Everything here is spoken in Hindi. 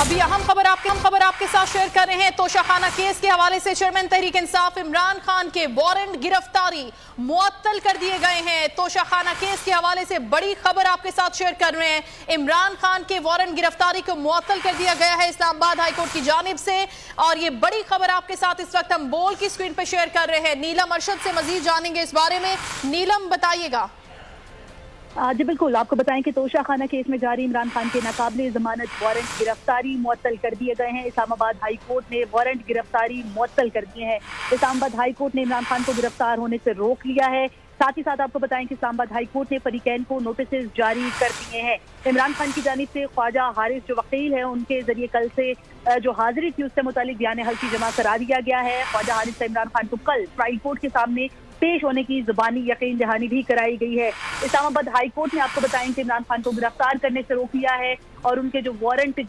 अभी अहम खबर आपके साथ शेयर कर रहे हैं। तोशाखाना केस के हवाले से चेयरमैन तहरीक इंसाफ इमरान खान के वारंट गिरफ्तारी मुअत्तल कर दिए गए हैं। तोशाखाना केस के हवाले से बड़ी खबर आपके साथ शेयर कर रहे हैं। इमरान खान के वारंट गिरफ्तारी को मुअत्तल कर दिया गया है इस्लामाबाद हाईकोर्ट की जानिब से। और ये बड़ी खबर आपके साथ इस वक्त हम बोल की स्क्रीन पर शेयर कर रहे हैं। नीलम अरशद से मजीद जानेंगे इस बारे में। नीलम, बताइएगा। जी बिल्कुल, आपको बताएं कि तोशाखाना केस में जारी इमरान खान के नाकाबिले जमानत वारंट गिरफ्तारी मुअत्तल कर दिए गए हैं। इस्लामाबाद हाई कोर्ट ने वारंट गिरफ्तारी मुअत्तल कर दिए हैं। इस्लामाबाद हाई कोर्ट ने इमरान खान को गिरफ्तार होने से रोक लिया है। साथ ही साथ आपको बताएं कि इस्लामाबाद हाई कोर्ट ने फरीकैन को नोटिस जारी कर दिए हैं। इमरान खान की जानिब से ख्वाजा हारिस जो वकील है, उनके जरिए कल से जो हाजिरी थी उससे मुतालिक बयान हल्फी जमा करा दिया गया है। ख्वाजा हारिस से इमरान खान को कल ट्रायल कोर्ट के सामने पेश होने की जुबानी यकीन दहानी भी कराई गई है। इस्लामाबाद हाई कोर्ट ने आपको बताएं कि इमरान खान को गिरफ्तार करने से रोक लिया है और उनके जो वारंट